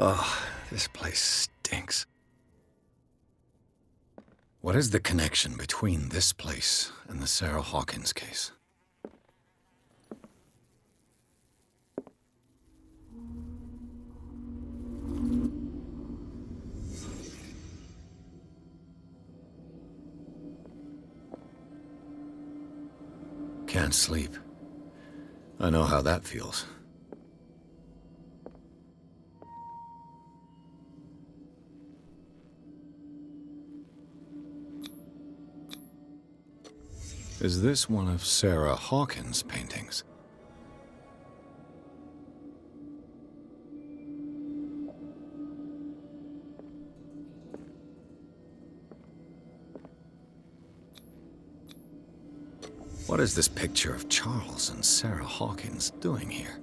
Ugh, this place stinks. What is the connection between this place and the Sarah Hawkins case? Can't sleep. I know how that feels. Is this one of Sarah Hawkins' paintings? What is this picture of Charles and Sarah Hawkins doing here?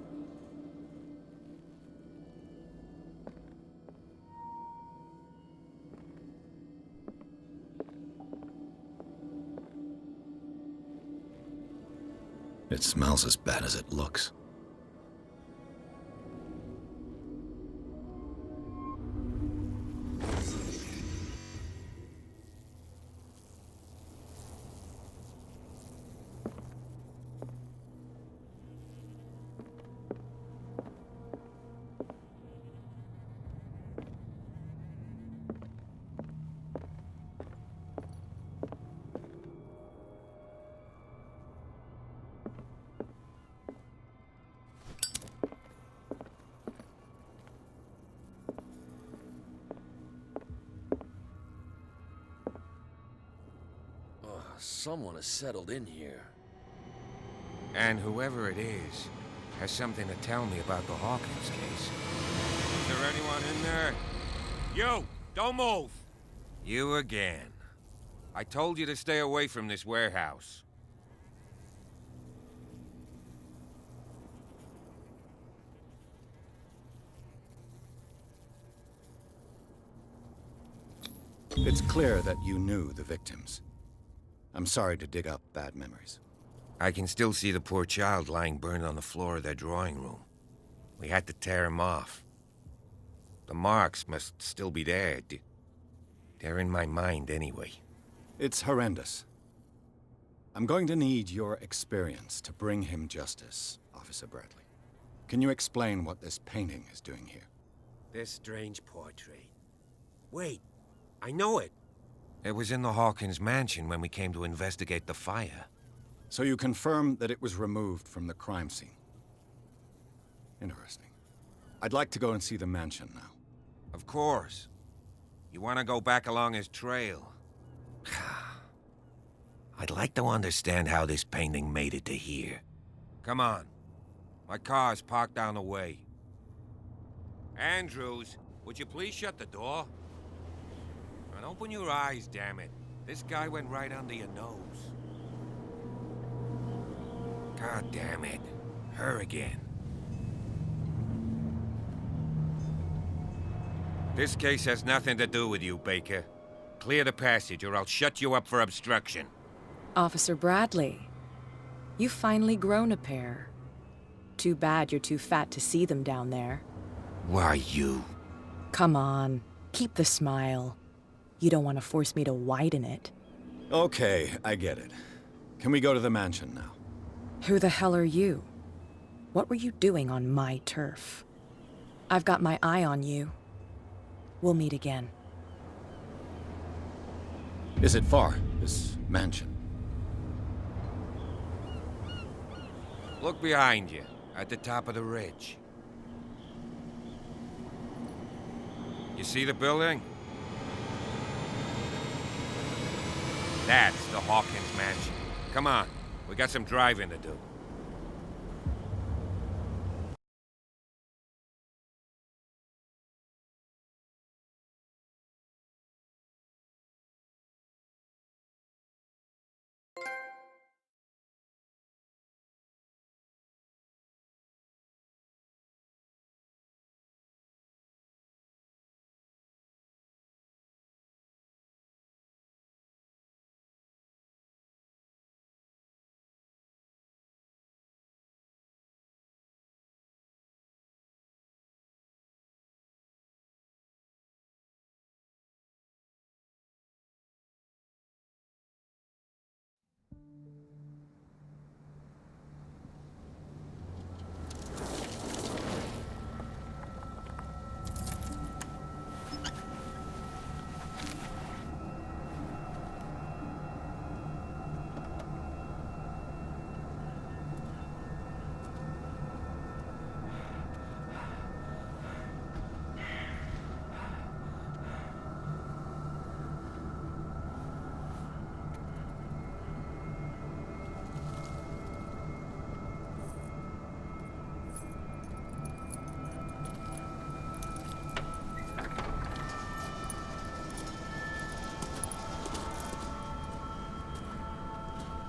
It smells as bad as it looks. Someone has settled in here. And whoever it is has something to tell me about the Hawkins case. Is there anyone in there? You! Don't move! You again. I told you to stay away from this warehouse. It's clear that you knew the victims. I'm sorry to dig up bad memories. I can still see the poor child lying burned on the floor of their drawing room. We had to tear him off. The marks must still be there. They're in my mind anyway. It's horrendous. I'm going to need your experience to bring him justice, Officer Bradley. Can you explain what this painting is doing here? This strange portrait. Wait, I know it. It was in the Hawkins mansion when we came to investigate the fire. So you confirm that it was removed from the crime scene? Interesting. I'd like to go and see the mansion now. Of course. You want to go back along his trail? I'd like to understand how this painting made it to here. Come on. My car's parked down the way. Andrews, would you please shut the door? And open your eyes, damn it. This guy went right under your nose. God damn it. Her again. This case has nothing to do with you, Baker. Clear the passage or I'll shut you up for obstruction. Officer Bradley, you've finally grown a pair. Too bad you're too fat to see them down there. Why, you? Come on, keep the smile. You don't want to force me to widen it. Okay, I get it. Can we go to the mansion now? Who the hell are you? What were you doing on my turf? I've got my eye on you. We'll meet again. Is it far, this mansion? Look behind you, at the top of the ridge. You see the building? That's the Hawkins mansion. Come on, we got some driving to do.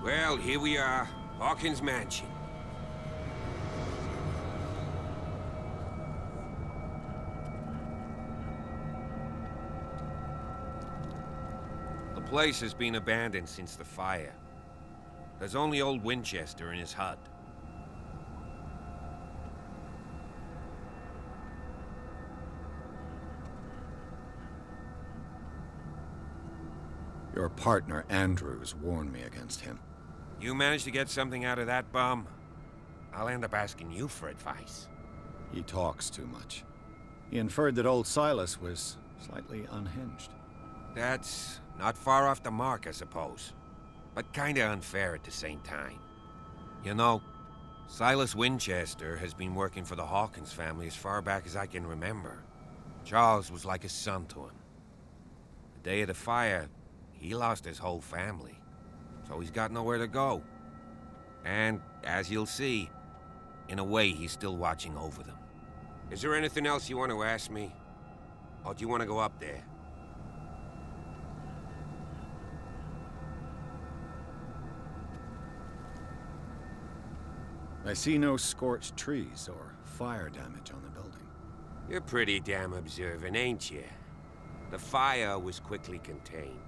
Well, here we are. Hawkins Mansion. The place has been abandoned since the fire. There's only old Winchester in his hut. Your partner, Andrews, warned me against him. You managed to get something out of that bum? I'll end up asking you for advice. He talks too much. He inferred that old Silas was slightly unhinged. That's not far off the mark, I suppose. But kinda unfair at the same time. You know, Silas Winchester has been working for the Hawkins family as far back as I can remember. Charles was like a son to him. The day of the fire, he lost his whole family. So he's got nowhere to go. And, as you'll see, in a way, he's still watching over them. Is there anything else you want to ask me? Or do you want to go up there? I see no scorched trees or fire damage on the building. You're pretty damn observant, ain't you? The fire was quickly contained.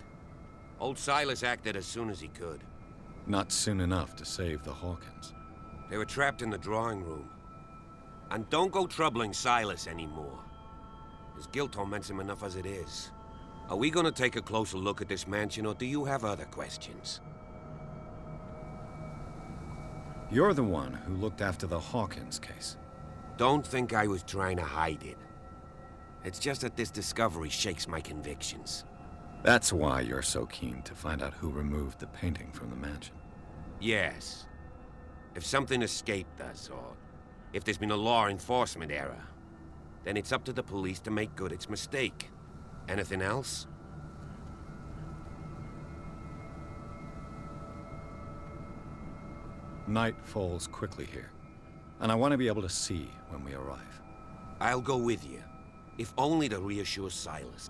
Old Silas acted as soon as he could. Not soon enough to save the Hawkins. They were trapped in the drawing room. And don't go troubling Silas anymore. His guilt torments him enough as it is. Are we gonna take a closer look at this mansion, or do you have other questions? You're the one who looked after the Hawkins case. Don't think I was trying to hide it. It's just that this discovery shakes my convictions. That's why you're so keen to find out who removed the painting from the mansion. Yes. If something escaped us, or if there's been a law enforcement error, then it's up to the police to make good its mistake. Anything else? Night falls quickly here, and I want to be able to see when we arrive. I'll go with you, if only to reassure Silas.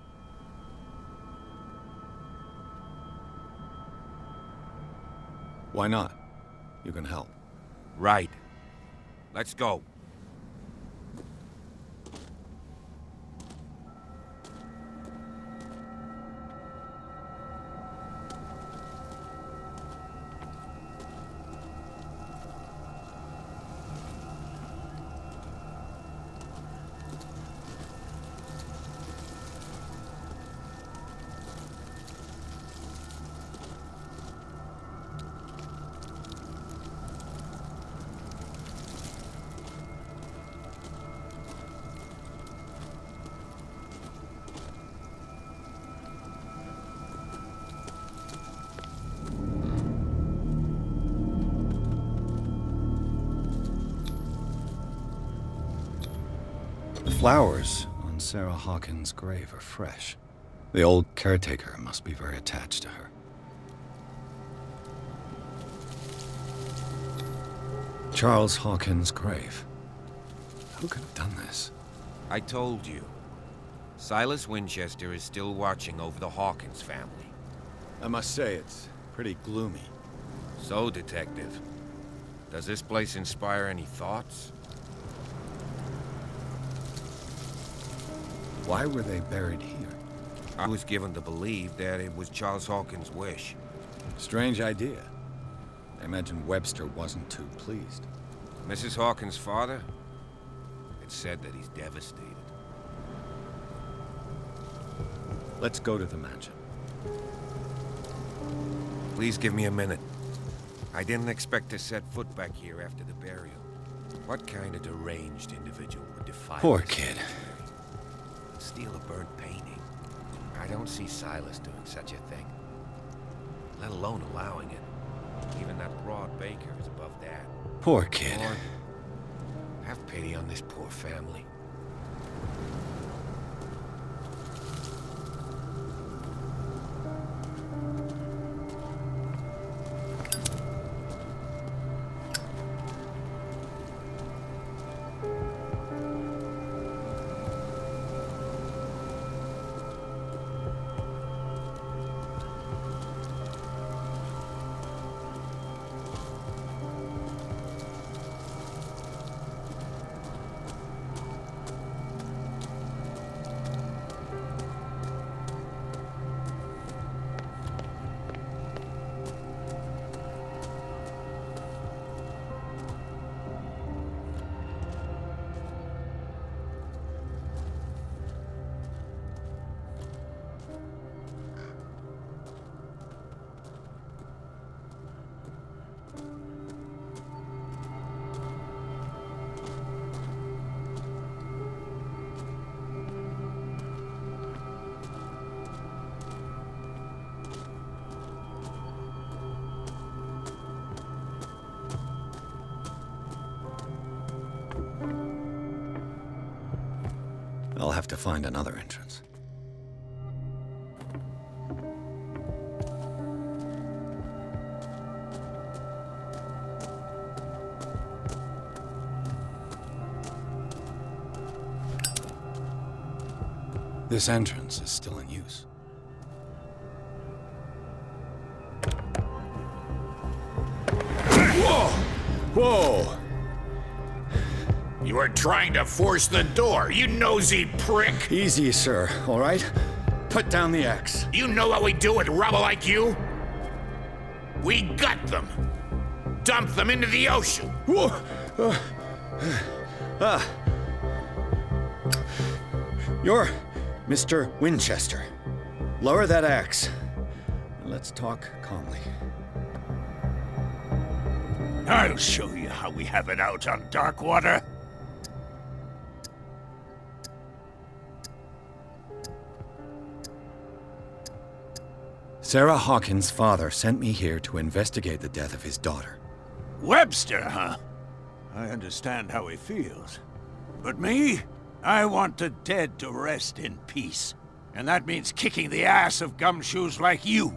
Why not? You can help. Right. Let's go. The flowers on Sarah Hawkins' grave are fresh. The old caretaker must be very attached to her. Charles Hawkins' grave. Who could have done this? I told you. Silas Winchester is still watching over the Hawkins family. I must say, it's pretty gloomy. So, Detective, does this place inspire any thoughts? Why were they buried here? I was given to believe that it was Charles Hawkins' wish. Strange idea. I imagine Webster wasn't too pleased. Mrs. Hawkins' father? It's said that he's devastated. Let's go to the mansion. Please give me a minute. I didn't expect to set foot back here after the burial. What kind of deranged individual would defy Poor this kid. Steal a burnt painting? I don't see Silas doing such a thing. Let alone allowing it. Even that Rod Baker is above that. Poor kid. Lord, have pity on this poor family. I'll have to find another entrance. This entrance is still in use. Whoa! Whoa! You are trying to force the door, you nosy prick! Easy, sir, all right? Put down the axe. You know what we do with rubble like you? We gut them. Dump them into the ocean. Whoa! You're Mr. Winchester. Lower that axe. And let's talk calmly. I'll show you how we have it out on Darkwater. Sarah Hawkins' father sent me here to investigate the death of his daughter. Webster, huh? I understand how he feels. But me? I want the dead to rest in peace. And that means kicking the ass of gumshoes like you.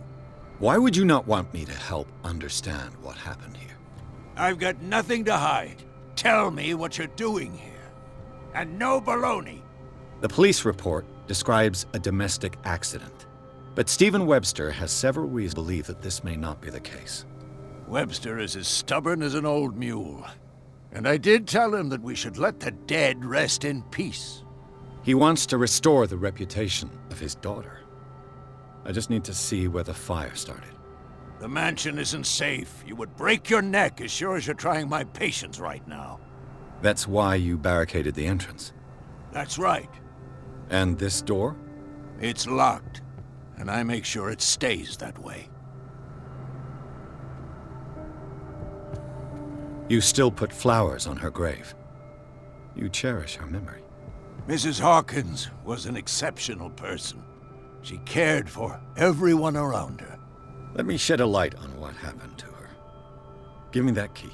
Why would you not want me to help understand what happened here? I've got nothing to hide. Tell me what you're doing here. And no baloney. The police report describes a domestic accident. But Stephen Webster has several reasons to believe that this may not be the case. Webster is as stubborn as an old mule. And I did tell him that we should let the dead rest in peace. He wants to restore the reputation of his daughter. I just need to see where the fire started. The mansion isn't safe. You would break your neck as sure as you're trying my patience right now. That's why you barricaded the entrance. That's right. And this door? It's locked. And I make sure it stays that way. You still put flowers on her grave. You cherish her memory. Mrs. Hawkins was an exceptional person. She cared for everyone around her. Let me shed a light on what happened to her. Give me that key.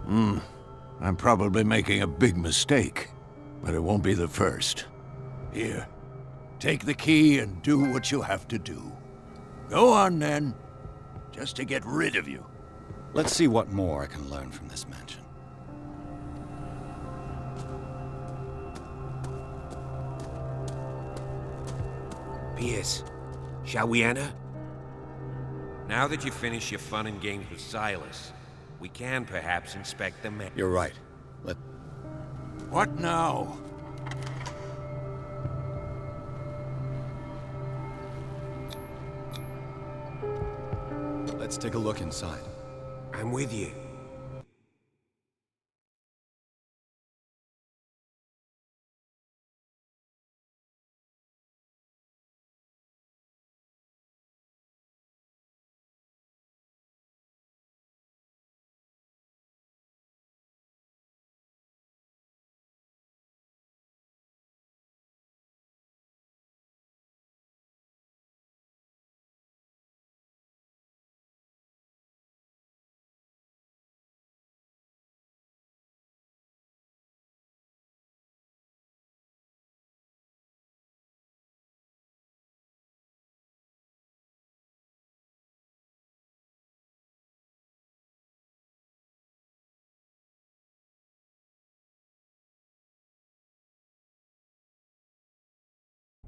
I'm probably making a big mistake, but it won't be the first. Here, take the key and do what you have to do. Go on then, just to get rid of you. Let's see what more I can learn from this mansion. Pierce, shall we enter? Now that you finish your fun and games with Silas, we can perhaps inspect the man. You're right. What now? Let's take a look inside. I'm with you.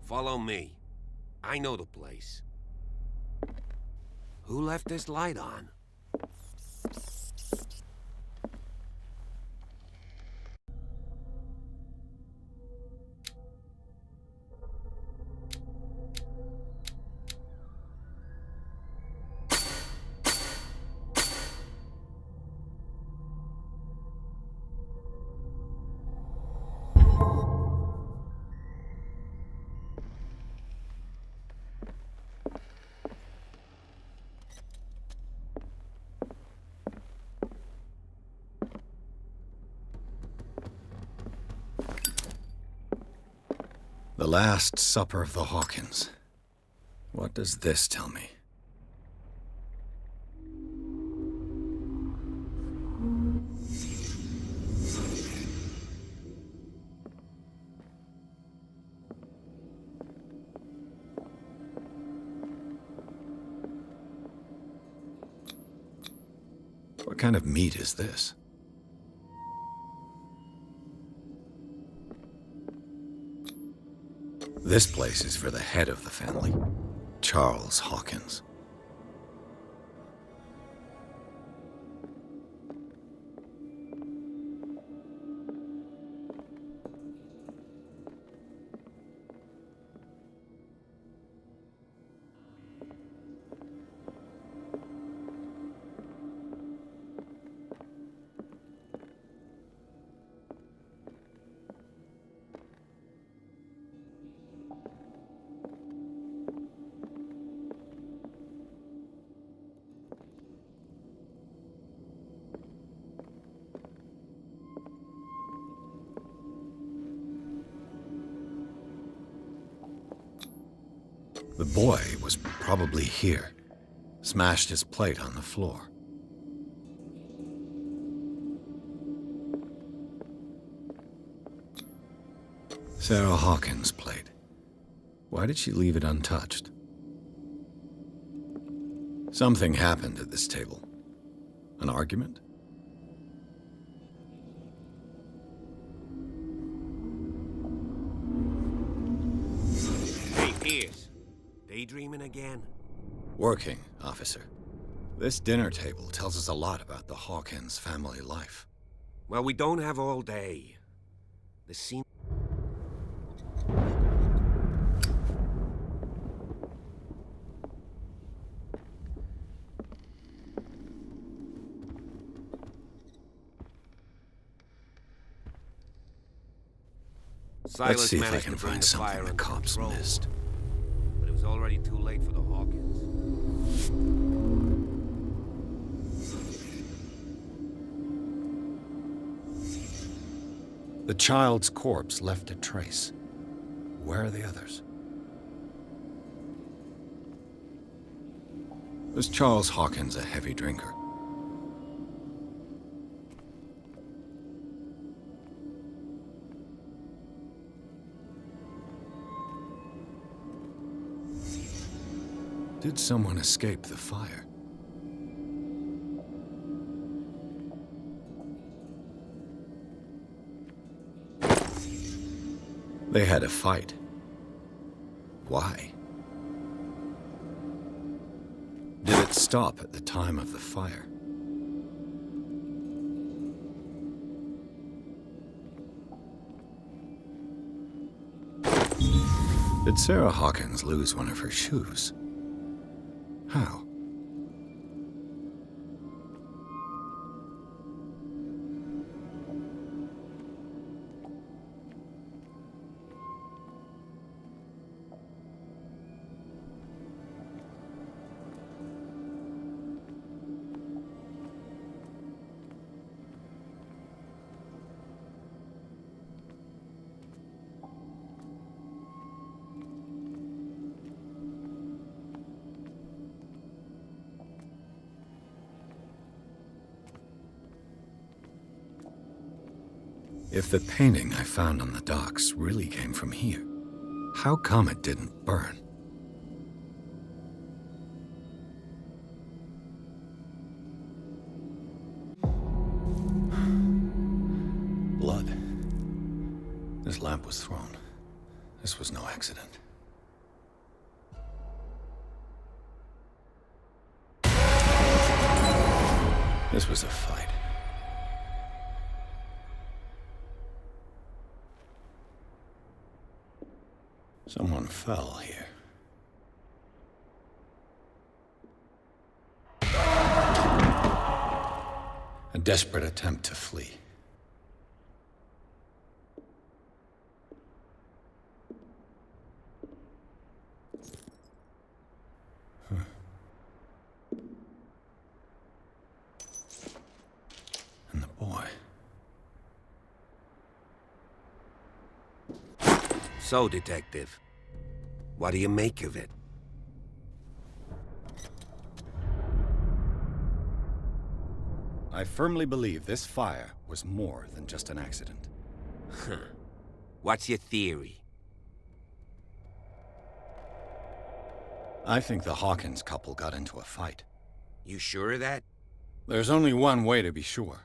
Follow me. I know the place. Who left this light on? The Last Supper of the Hawkins. What does this tell me? What kind of meat is this? This place is for the head of the family, Charles Hawkins. The boy was probably here. Smashed his plate on the floor. Sarah Hawkins' plate. Why did she leave it untouched? Something happened at this table. An argument? Hey, Pierce. Daydreaming again? Working, officer. This dinner table tells us a lot about the Hawkins family life. Well, we don't have all day. The scene... Let's see if I managed can to bring find the something fire the under cops control, missed. but it was already too late for the Hawkins. The child's corpse left a trace. Where are the others? Was Charles Hawkins a heavy drinker? Did someone escape the fire? They had a fight. Why? Did it stop at the time of the fire? Did Sarah Hawkins lose one of her shoes? How? If the painting I found on the docks really came from here, how come it didn't burn? Blood. This lamp was thrown. This was no accident. This was a fight. Someone fell here. A desperate attempt to flee. And the boy. So, Detective, what do you make of it? I firmly believe this fire was more than just an accident. What's your theory? I think the Hawkins couple got into a fight. You sure of that? There's only one way to be sure.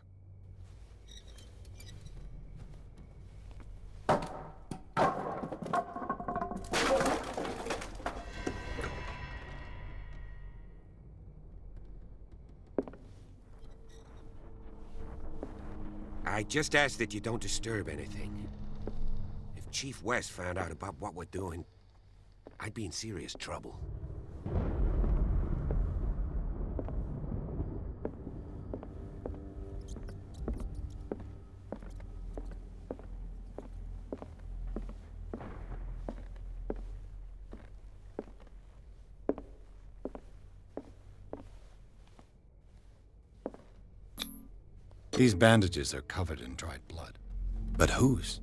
I just ask that you don't disturb anything. If Chief West found out about what we're doing, I'd be in serious trouble. These bandages are covered in dried blood. But whose?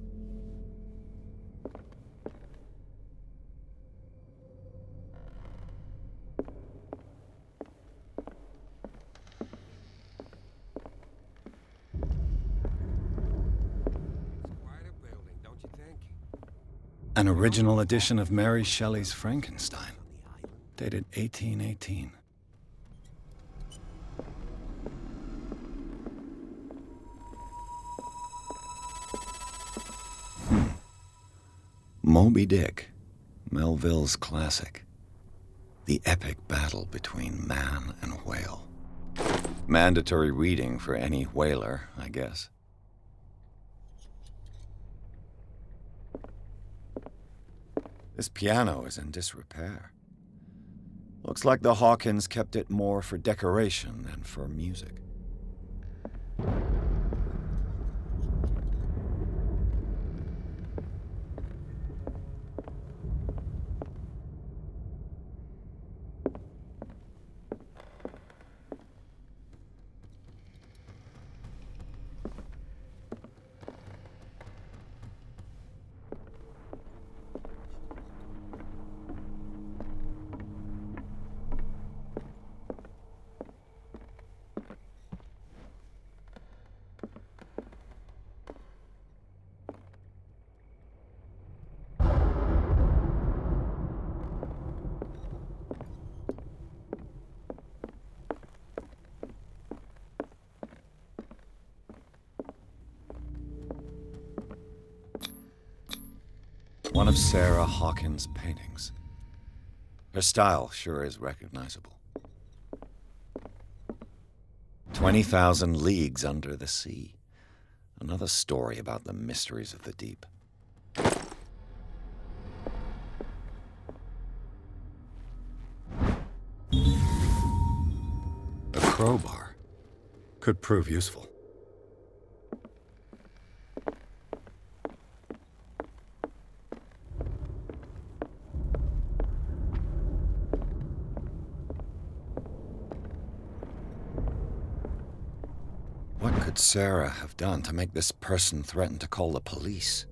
Quite a building, don't you think? An original edition of Mary Shelley's Frankenstein, dated 1818. Moby Dick, Melville's classic. The epic battle between man and whale. Mandatory reading for any whaler, I guess. This piano is in disrepair. Looks like the Hawkins kept it more for decoration than for music. One of Sarah Hawkins' paintings. Her style sure is recognizable. 20,000 Leagues Under the Sea. Another story about the mysteries of the deep. A crowbar could prove useful. What could Sarah have done to make this person threaten to call the police?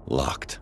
Locked.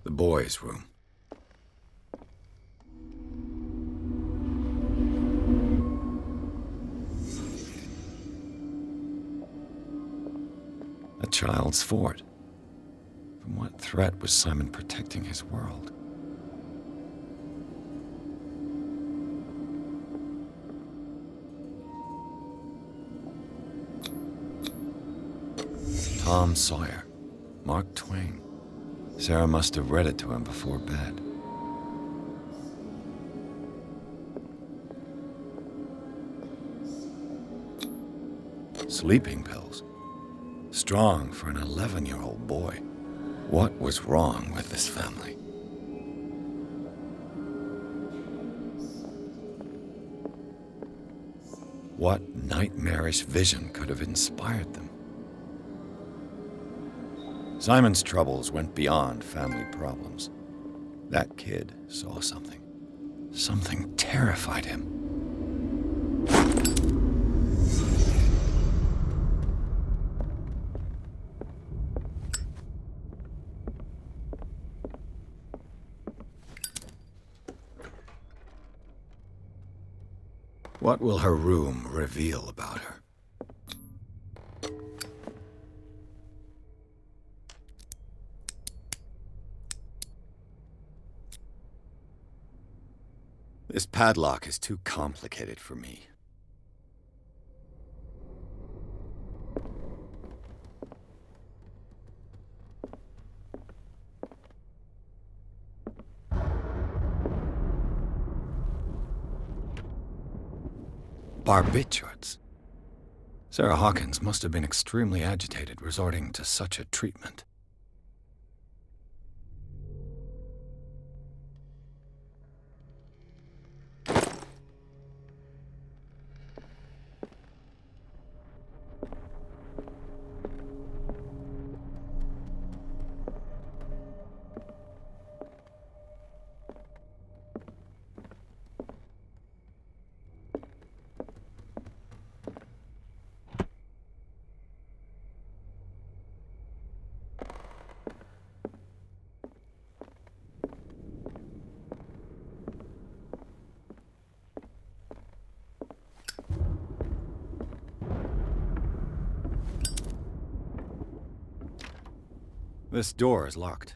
The boys' room. A child's fort. From what threat was Simon protecting his world? Tom Sawyer, Mark Twain. Sarah must have read it to him before bed. Sleeping pills. Strong for an 11-year-old boy. What was wrong with this family? What nightmarish vision could have inspired them? Simon's troubles went beyond family problems. That kid saw something. Something terrified him. What will her room reveal about her? This padlock is too complicated for me. Barbiturates. Sarah Hawkins must have been extremely agitated resorting to such a treatment. This door is locked.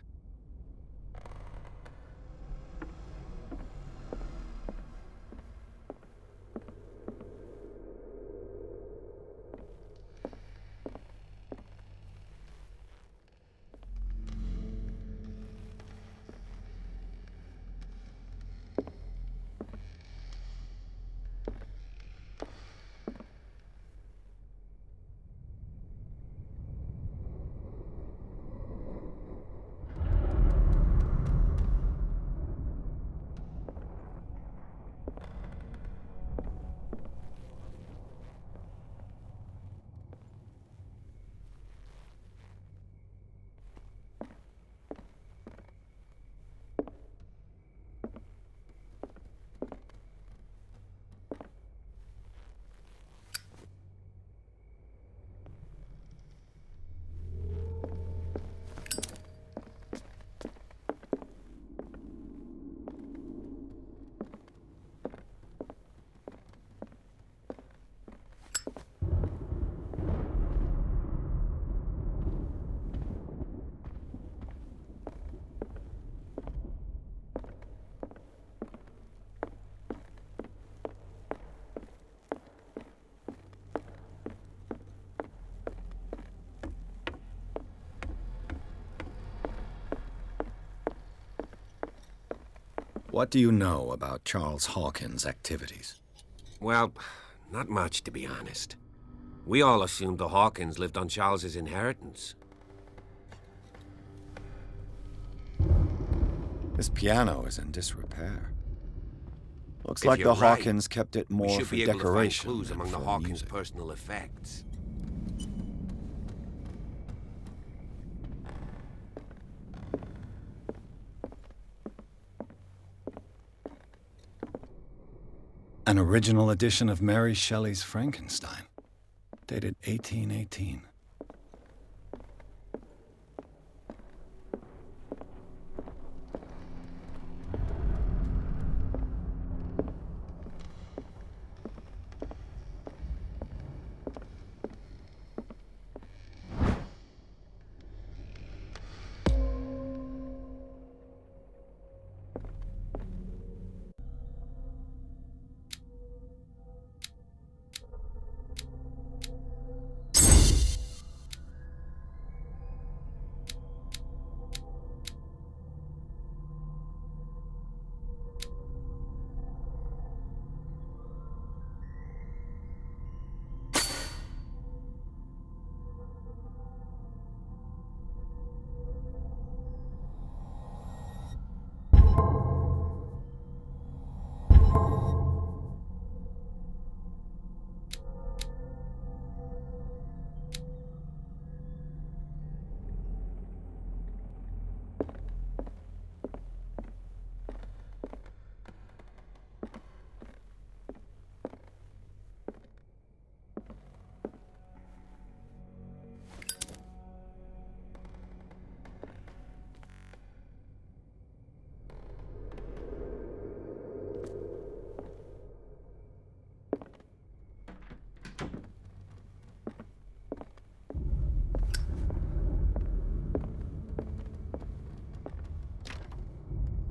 What do you know about Charles Hawkins' activities? Well, not much, to be honest. We all assumed the Hawkins lived on Charles's inheritance. This piano is in disrepair. Looks If like you're the right, Hawkins kept it We more should for be able to find decoration clues than among the for Hawkins' music. personal effects. An original edition of Mary Shelley's Frankenstein, dated 1818.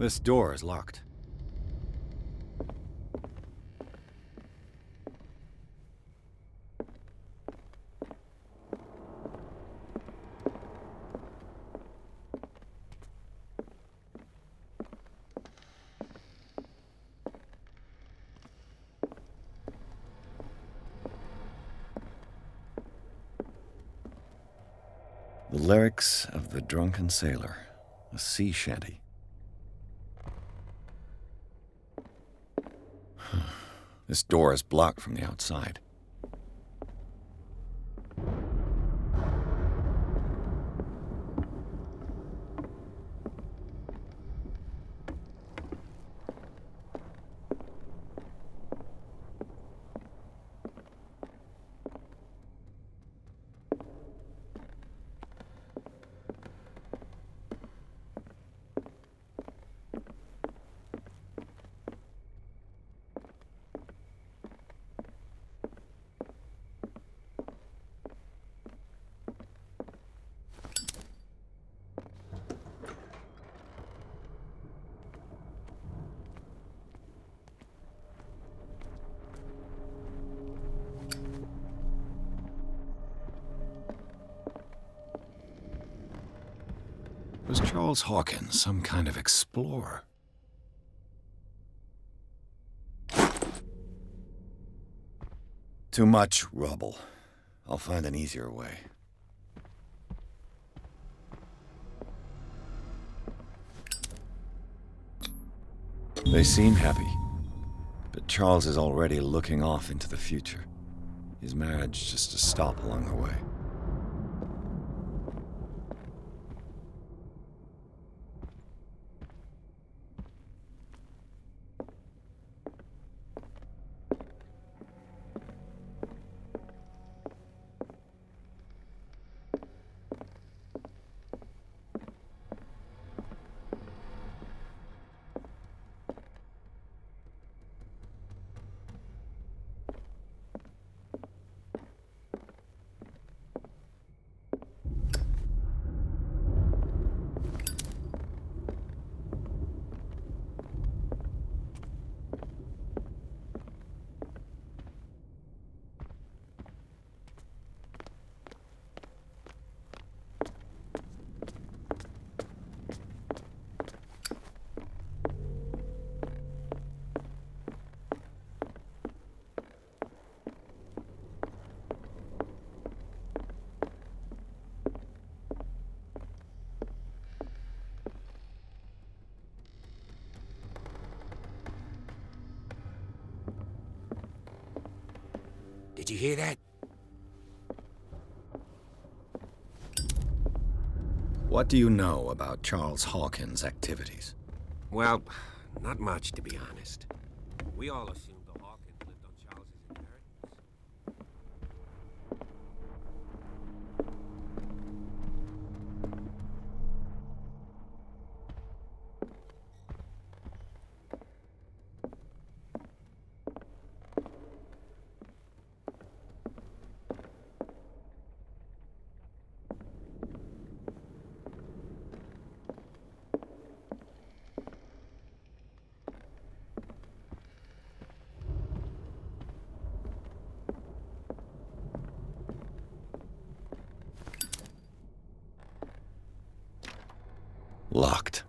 This door is locked. The lyrics of the drunken sailor, a sea shanty. This door is blocked from the outside. Was Charles Hawkins some kind of explorer? Too much rubble. I'll find an easier way. They seem happy, but Charles is already looking off into the future. His marriage just a stop along the way. Did you hear that? What do you know about Charles Hawkins' activities? Well, not much, to be honest. We all assumed the Hawkins lived on Charles's inheritance. Locked.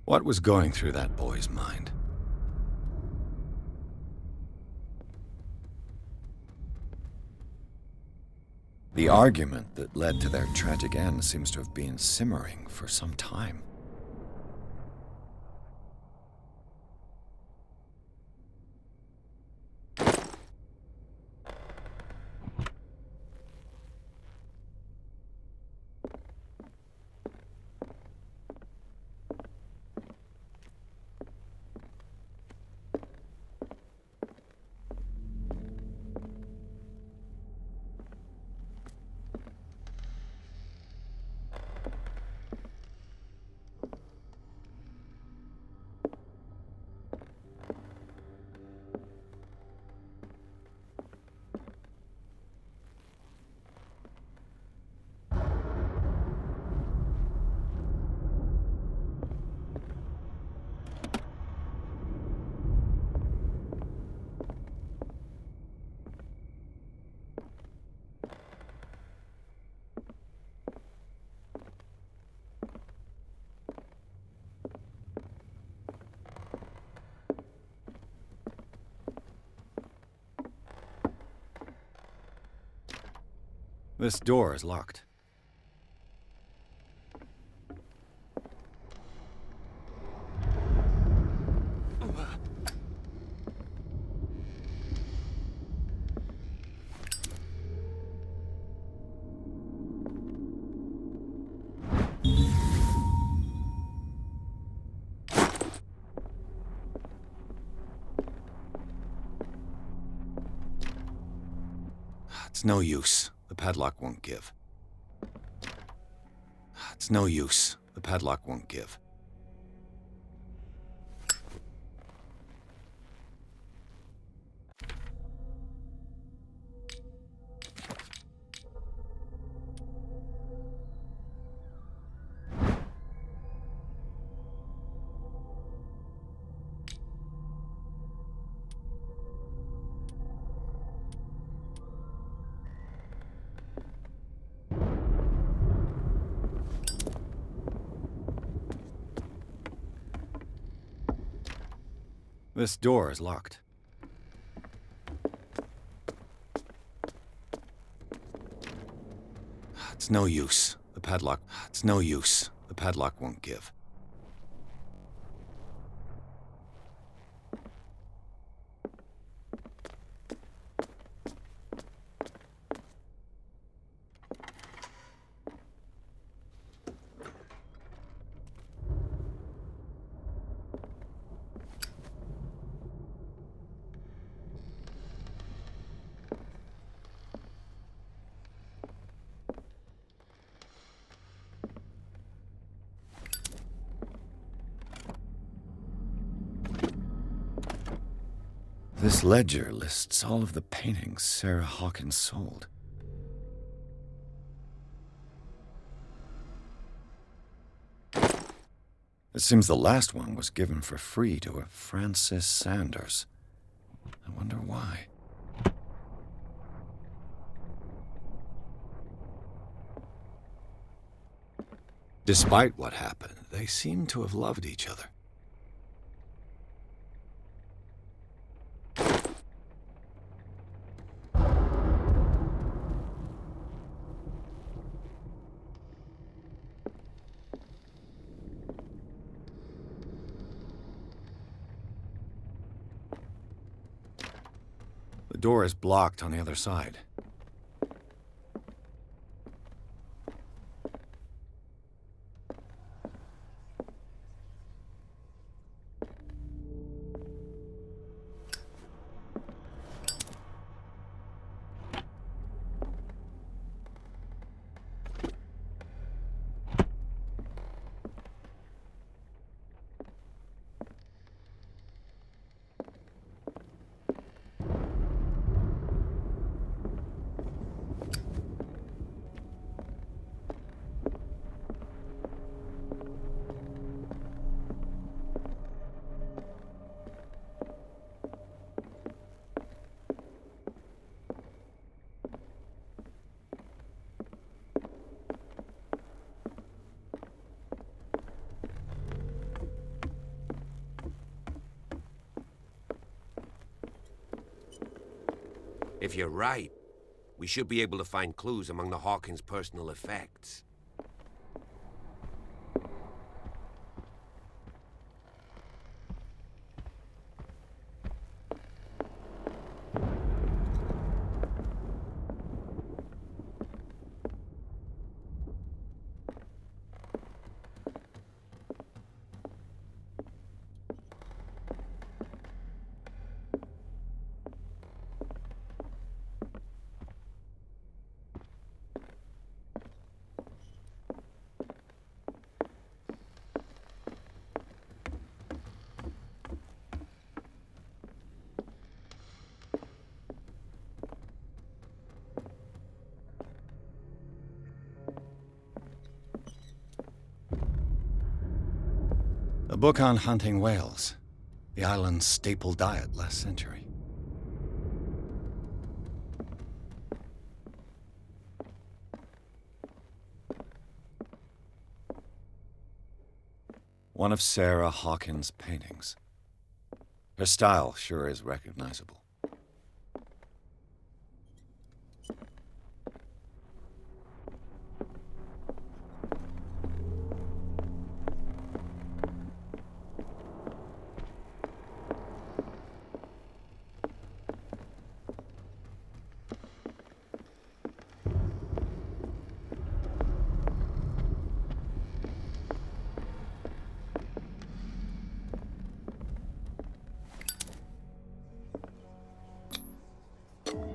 What was going through that boy's mind? The argument that led to their tragic end seems to have been simmering for some time. This door is locked. It's no use. The padlock won't give. It's no use. The padlock won't give. This door is locked. It's no use. The padlock... It's no use. The padlock won't give. This ledger lists all of the paintings Sarah Hawkins sold. It seems the last one was given for free to a Francis Sanders. I wonder why. Despite what happened, they seem to have loved each other. The door is blocked on the other side. If you're right, We should be able to find clues among the Hawkins' personal effects. A book on hunting whales, the island's staple diet last century. One of Sarah Hawkins' paintings. Her style sure is recognizable.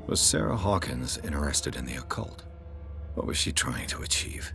Was Sarah Hawkins interested in the occult? What was she trying to achieve?